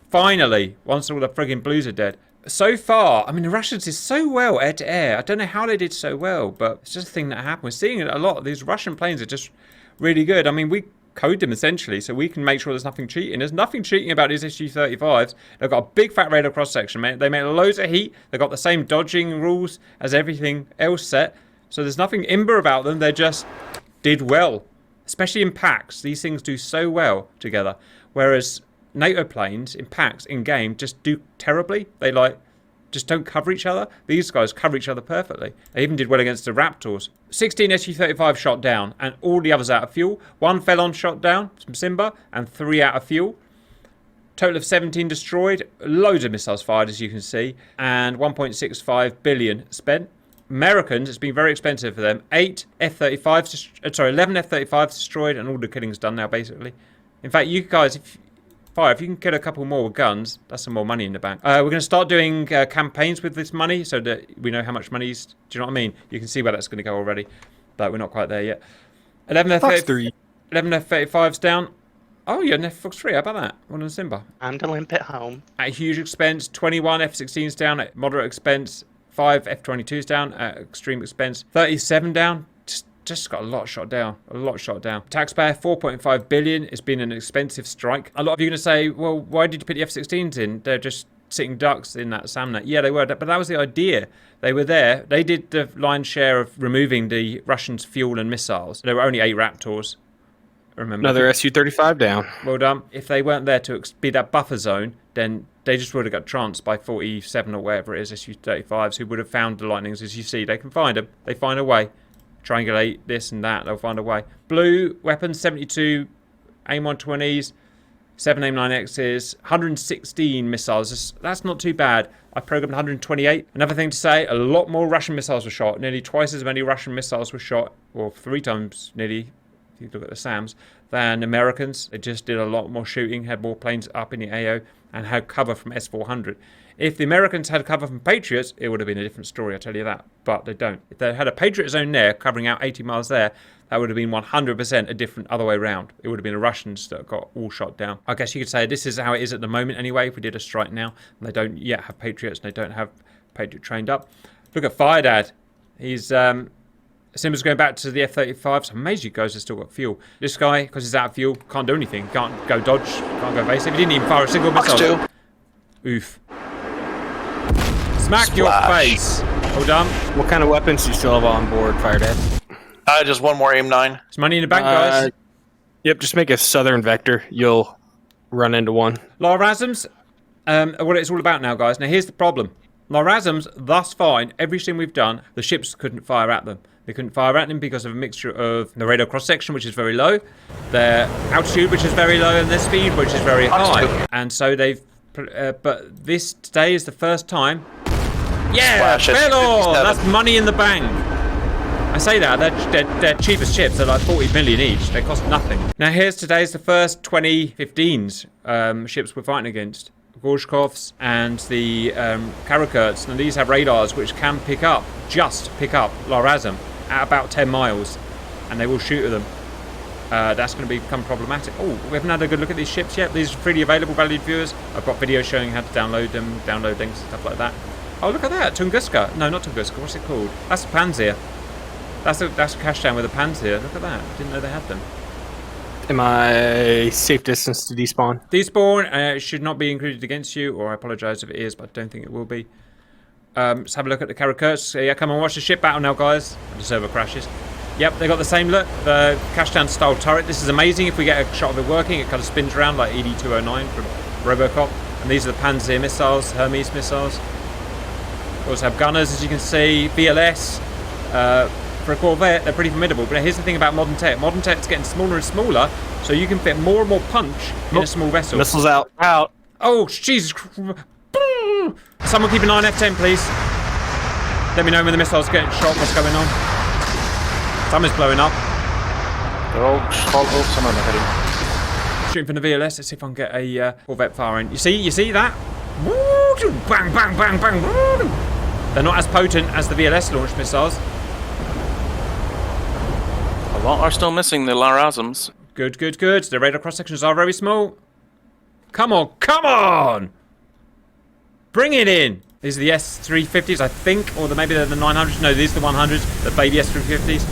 Finally, once all the friggin' blues are dead. So far, I mean, the Russians did so well air to air. I don't know how they did so well, but it's just a thing that happened. We're seeing it a lot. These Russian planes are just really good. I mean, we code them essentially, so we can make sure there's nothing cheating. There's nothing cheating about these Su-35s. They've got a big fat radar cross section, man. They make loads of heat. They've got the same dodging rules as everything else set. So there's nothing imber about them. They just did well, especially in packs. These things do so well together, whereas NATO planes in packs in game just do terribly. They just don't cover each other. These guys cover each other perfectly. They even did well against the Raptors. 16 Su-35 shot down and all the others out of fuel. 1 Felon shot down from Simba and 3 out of fuel. Total of 17 destroyed. Loads of missiles fired, as you can see, and 1.65 billion spent. Americans, it's been very expensive for them. 11 F-35s destroyed and all the killing's done now, basically. In fact, you guys, if you can get a couple more with guns, that's some more money in the bank. We're going to start doing campaigns with this money so that we know how much money is. Do you know what I mean? You can see where that's going to go already, but we're not quite there yet. 11 F-35's down. Oh, yeah, Fox 3, how about that? One on Simba. Time to limp it home. At a huge expense, 21 F-16s down at moderate expense, 5 F-22s down at extreme expense, 37 down. Just got a lot shot down. Taxpayer, 4.5 billion. It's been an expensive strike. A lot of you are going to say, well, why did you put the F-16s in? They're just sitting ducks in that SAMNet. Yeah, they were, but that was the idea. They were there. They did the lion's share of removing the Russians' fuel and missiles. There were only 8 Raptors. Remember? Another Su-35 down. Well done. If they weren't there to be that buffer zone, then they just would have got trounced by 47 or whatever it is, Su-35s, who would have found the lightnings. As you see, they can find them. They find a way. Triangulate this and that, they'll find a way. Blue weapons, 72 AIM-120s, 7 AIM-9Xs, 116 missiles. That's not too bad. I programmed 128. Another thing to say, a lot more Russian missiles were shot. Nearly twice as many Russian missiles were shot, or 3 times nearly, if you look at the SAMs, than Americans. They just did a lot more shooting, had more planes up in the AO, and had cover from S-400. If the Americans had cover from Patriots, it would have been a different story, I'll tell you that. But they don't. If they had a Patriot zone there, covering out 80 miles there, that would have been 100% a different other way around. It would have been the Russians that got all shot down. I guess you could say this is how it is at the moment anyway. If we did a strike now, and they don't yet have Patriots, and they don't have Patriot trained up. Look at Firedad. He's... Simba's going back to the F-35s. Amazing you guys have still got fuel. This guy, because he's out of fuel, can't do anything. Can't go dodge, can't go evasive. He didn't even fire a single missile. Oof. Smack your face. Well done. What kind of weapons do you still have on board, Firedad? Just one more AIM-9. There's money in the bank, guys. Yep, just make a southern vector. You'll run into one. LRASMs, what it's all about now, guys. Now, here's the problem. LRASMs, thus far, in everything we've done, the ships couldn't fire at them. They couldn't fire at them because of a mixture of the radar cross-section, which is very low, their altitude, which is very low, and their speed, which is very high. And so they've... but this today is the first time... Yeah! Felon! That's money in the bank! I say that, they're cheapest ships. They're like 40 million each. They cost nothing. Now, here's today's the first 2015s ships we're fighting against. Gorshkovs and the Karakurts. And these have radars which can just pick up LRASM at about 10 miles. And they will shoot at them. That's going to become problematic. Oh, we haven't had a good look at these ships yet. These are freely available, valued viewers. I've got videos showing how to download them, download links and stuff like that. Oh, look at that. Tunguska. No, not Tunguska. What's it called? That's a Panzer. That's a cash down with the pans here. Look at that. Didn't know they had them. Am I safe distance to despawn? Despawn should not be included against you, or I apologise if it is, but I don't think it will be. Let's have a look at the Karakurts. Yeah, come on, watch the ship battle now, guys. The server crashes. Yep, they got the same look. The cash down style turret. This is amazing. If we get a shot of it working, it kind of spins around like ED-209 from Robocop. And these are the Panzer missiles, Hermes missiles. We also have gunners, as you can see. VLS. For a Corvette, they're pretty formidable. But here's the thing about modern tech. Modern tech's getting smaller and smaller, so you can fit more and more punch in a small vessel. Missiles out. Out. Oh, Jesus. Someone keep an eye on F10, please. Let me know when the missiles get shot, what's going on. Something's blowing up. They're all some of them are heading. Shooting from the VLS. Let's see if I can get a Corvette firing. You see that? Woo! Bang, bang, bang, bang. Woo! They're not as potent as the VLS launched missiles. A lot are still missing the LRASMs. Good, good, good. The radar cross sections are very small. Come on, come on! Bring it in. These are the S350s, I think, or maybe they're the 900s. No, these are the 100s, the baby S350s.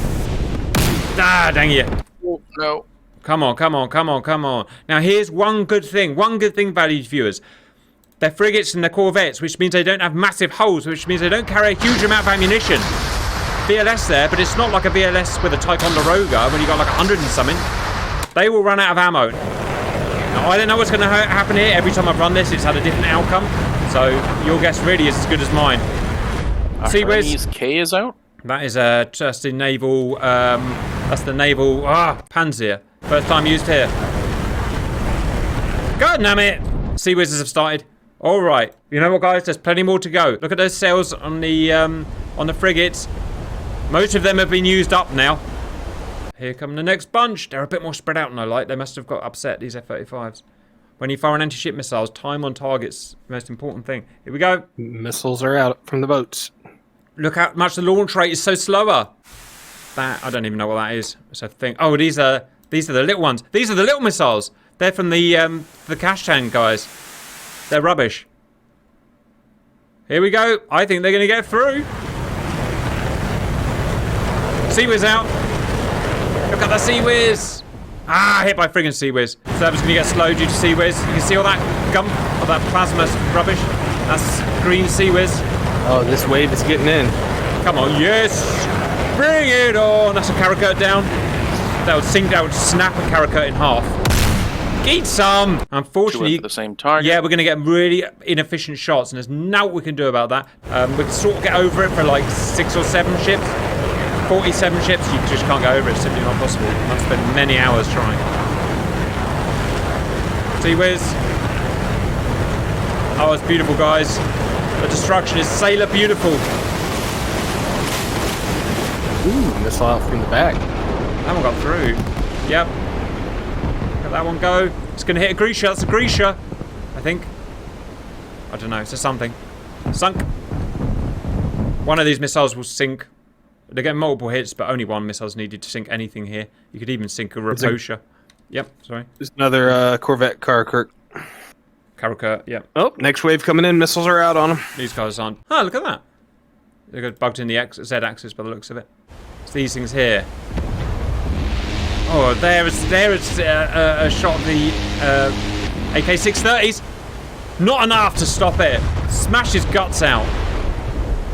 Ah, dang you. Oh, no. Come on, come on, come on, come on. Now, here's one good thing, valued viewers. They're frigates and they're corvettes, which means they don't have massive hulls, which means they don't carry a huge amount of ammunition. VLS there, but it's not like a VLS with a Ticonderoga when you got like 100 and something. They will run out of ammo. Now, I don't know what's going to happen here. Every time I've run this, it's had a different outcome. So your guess really is as good as mine. See, where's K is out? that is just the naval. That's the naval Panzer. First time used here. God damn it! Sea Whizzes have started. All right. You know what, guys? There's plenty more to go. Look at those sails on the frigates. Most of them have been used up now. Here come the next bunch. They're a bit more spread out than I like. They must have got upset, these F-35s. When you fire an anti-ship missiles, time on target's the most important thing. Here we go. Missiles are out from the boats. Look how much the launch rate is so slower. That, I don't even know what that is. It's a thing. Oh, these are the little ones. These are the little missiles. They're from the cash tank guys. They're rubbish. Here we go. I think they're going to get through. Sea Whiz out. Look at the Sea Whiz. Ah, hit by friggin' Sea Whiz. Server's going to get slowed due to Sea Whiz. You can see all that gump, all that plasma rubbish. That's green Sea Whiz. Oh, this wave is getting in. Come on, yes. Bring it on. That's a Karakurt down. That would snap a Karakurt in half. Eat some. Unfortunately, For the same target. yeah, we're going to get really inefficient shots, and there's nothing we can do about that. We can sort of get over it for like 6 or 7 ships. 47 ships, you just can't go over it. It's simply not possible. I've spent many hours trying. Sea Whiz. Oh, it's beautiful, guys. The destruction is sailor beautiful. Ooh, missile out from the back. That one got through. Yep. Let that one go. It's going to hit a Grisha. That's a Grisha, I think. I don't know. It's a something. Sunk. One of these missiles will sink. They're getting multiple hits, but only one missile's needed to sink anything here. You could even sink a Raposha. Yep, sorry. There's another Corvette Karakurt. Karakurt, yep. Oh, next wave coming in. Missiles are out on them. These guys aren't. Oh, look at that. They got bugged in the Z-axis by the looks of it. It's these things here. Oh, there is a shot of the AK-630s. Not enough to stop it. Smash his guts out.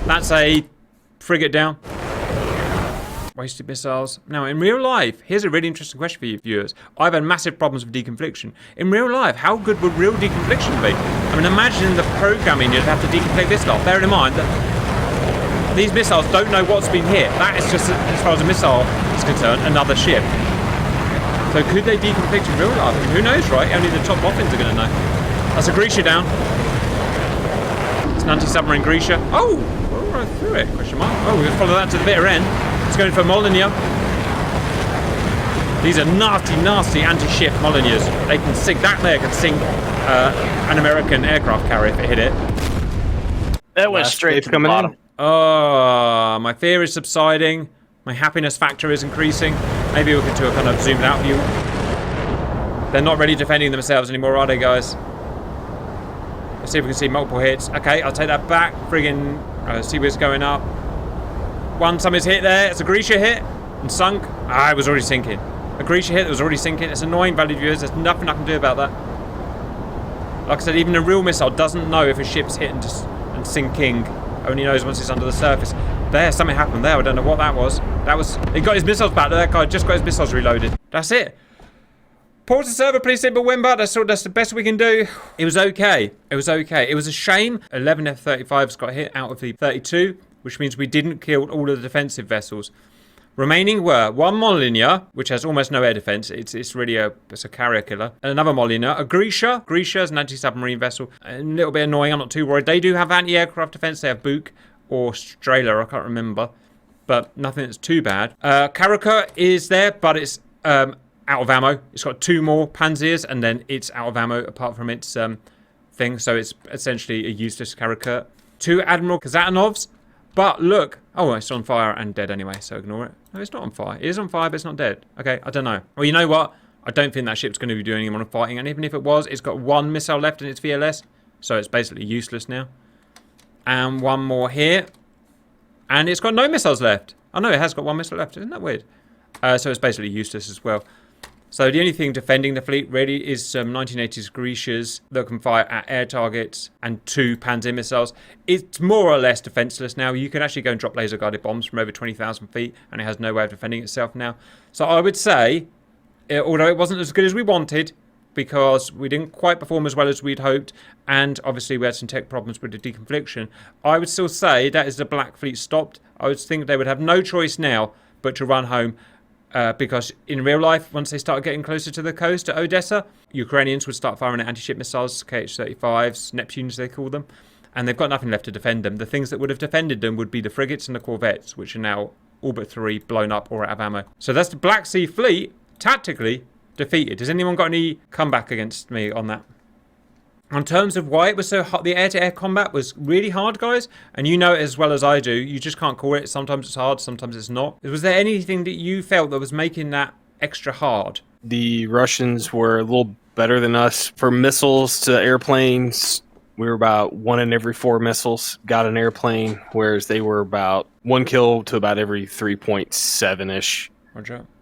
That's a frigate down. Wasted missiles. Now, in real life, here's a really interesting question for you viewers. I've had massive problems with deconfliction. In real life, how good would real deconfliction be? I mean, imagine the programming you'd have to deconflict this lot. Bearing in mind that these missiles don't know what's been hit. That is just, as far as a missile is concerned, another ship. So could they deconflict in real life? I mean, who knows, right? Only the top boffins are going to know. That's a Grisha down. It's an anti-submarine Grisha. Oh! We're right through it, question mark. Oh, we're going to follow that to the bitter end. It's going for Molyneux. These are nasty, nasty anti-ship Molyneux. They can sink, that there can sink an American aircraft carrier if it hit it. That went straight to the bottom. Oh, my fear is subsiding. My happiness factor is increasing. Maybe we could do a kind of zoomed out view. They're not really defending themselves anymore, are they, guys? Let's see if we can see multiple hits. Okay, I'll take that back. Friggin' Sea Whiz going up. One something's hit there. It's a Grisha hit and sunk. Ah, it was already sinking. A Grisha hit that was already sinking. It's annoying, valued viewers. There's nothing I can do about that. Like I said, even a real missile doesn't know if a ship's hit and sinking. Only knows once it's under the surface. There, something happened there. I don't know what that was. He got his missiles back. That guy just got his missiles reloaded. That's it. Pause the server, please, Simple Wimber. That's the best we can do. It was okay. It was okay. It was a shame 11 F-35s got hit out of the 32, which means we didn't kill all of the defensive vessels. Remaining were one Molinier, which has almost no air defense. It's really a carrier killer. And another Molinier, a Grisha. Grisha is an anti-submarine vessel. A little bit annoying. I'm not too worried. They do have anti-aircraft defense. They have Buk or Strahler. I can't remember. But nothing that's too bad. Karaka is there, but it's out of ammo. It's got 2 more Panzers, and then it's out of ammo apart from its thing. So it's essentially a useless Karaka. 2 Admiral Kazatanovs. But look, oh, it's on fire and dead anyway, so ignore it. No, it's not on fire. It is on fire, but it's not dead. Okay, I don't know. Well, you know what? I don't think that ship's going to be doing any more fighting, and even if it was, it's got 1 missile left in its VLS, so it's basically useless now. And 1 more here, and it's got no missiles left. Oh no, it has got 1 missile left. Isn't that weird? So it's basically useless as well. So the only thing defending the fleet really is some 1980s Grishas that can fire at air targets and 2 Panzer missiles. It's more or less defenseless now. You can actually go and drop laser guided bombs from over 20,000 feet and it has no way of defending itself now. So I would say, although it wasn't as good as we wanted, because we didn't quite perform as well as we'd hoped, and obviously we had some tech problems with the deconfliction, I would still say that is the Black Fleet stopped. I would think they would have no choice now but to run home. Because in real life, once they start getting closer to the coast at Odessa, Ukrainians would start firing at anti-ship missiles, KH-35s, Neptunes they call them, and they've got nothing left to defend them. The things that would have defended them would be the frigates and the corvettes, which are now all but 3 blown up or out of ammo. So that's the Black Sea Fleet, tactically defeated. Has anyone got any comeback against me on that? In terms of why it was so hot, the air-to-air combat was really hard, guys. And you know it as well as I do. You just can't call it. Sometimes it's hard, sometimes it's not. Was there anything that you felt that was making that extra hard? The Russians were a little better than us. For missiles to airplanes, we were about 1 in every 4 missiles got an airplane, whereas they were about 1 kill to about every 3.7-ish.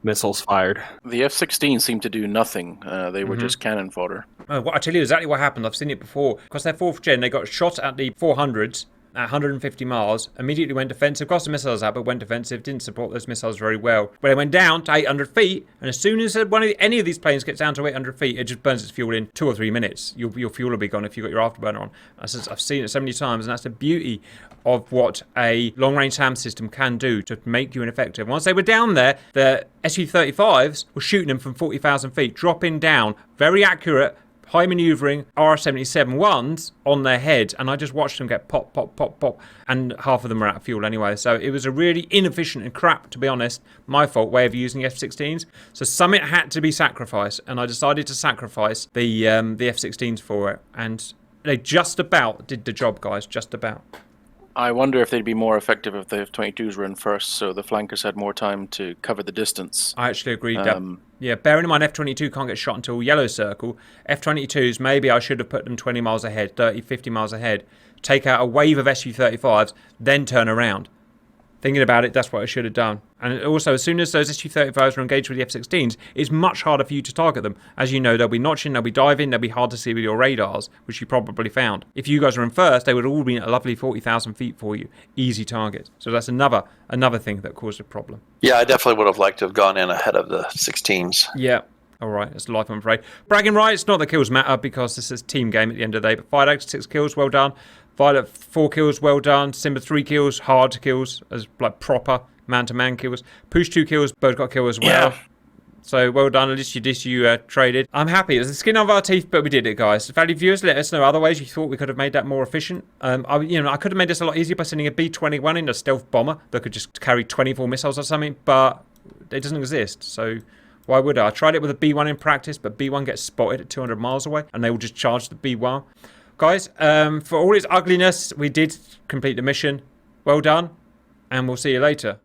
Missiles fired. The F-16 seemed to do nothing. They were just cannon fodder. Well, I tell you exactly what happened. I've seen it before. Because they're 4th gen, they got shot at the 400s at 150 miles, immediately went defensive, got some missiles out, but went defensive, didn't support those missiles very well. But it went down to 800 feet, and as soon as any of these planes gets down to 800 feet, it just burns its fuel in 2 or 3 minutes. Your fuel will be gone if you've got your afterburner on. I've seen it so many times, and that's the beauty of what a long-range SAM system can do to make you ineffective. Once they were down there, the Su-35s were shooting them from 40,000 feet, dropping down, very accurate, high maneuvering R-77 ones on their heads, and I just watched them get pop, pop, pop, pop, and half of them were out of fuel anyway. So it was a really inefficient and crap, to be honest, my fault, way of using F-16s. So something had to be sacrificed, and I decided to sacrifice the F-16s for it, and they just about did the job, guys, just about. I wonder if they'd be more effective if the F-22s were in first, so the flankers had more time to cover the distance. I actually agreed. Yeah, bearing in mind F-22 can't get shot until yellow circle. F-22s, maybe I should have put them 20 miles ahead, 30, 50 miles ahead. Take out a wave of Su-35s, then turn around. Thinking about it, that's what I should have done. And also, as soon as those Su-35s were engaged with the F-16s, it's much harder for you to target them. As you know, they'll be notching, they'll be diving, they'll be hard to see with your radars, which you probably found. If you guys were in first, they would all be at a lovely 40,000 feet for you. Easy targets. So that's another thing that caused a problem. Yeah, I definitely would have liked to have gone in ahead of the 16s. Yeah. All right, it's life, I'm afraid. Bragging rights, not that kills matter because this is a team game at the end of the day. But Fired 6 kills, well done. Violet 4 kills, well done. Simba 3 kills, hard kills, as like proper man-to-man kills. Push 2 kills, both got a kill as well. Yeah. So well done, at least you traded. I'm happy. It was the skin of our teeth, but we did it, guys. Valued viewers, let us know other ways you thought we could have made that more efficient. I could have made this a lot easier by sending a B-21 in, a stealth bomber that could just carry 24 missiles or something, but it doesn't exist, so why would I? I tried it with a B-1 in practice, but B-1 gets spotted at 200 miles away, and they will just charge the B-1. Guys, for all its ugliness, we did complete the mission. Well done, and we'll see you later.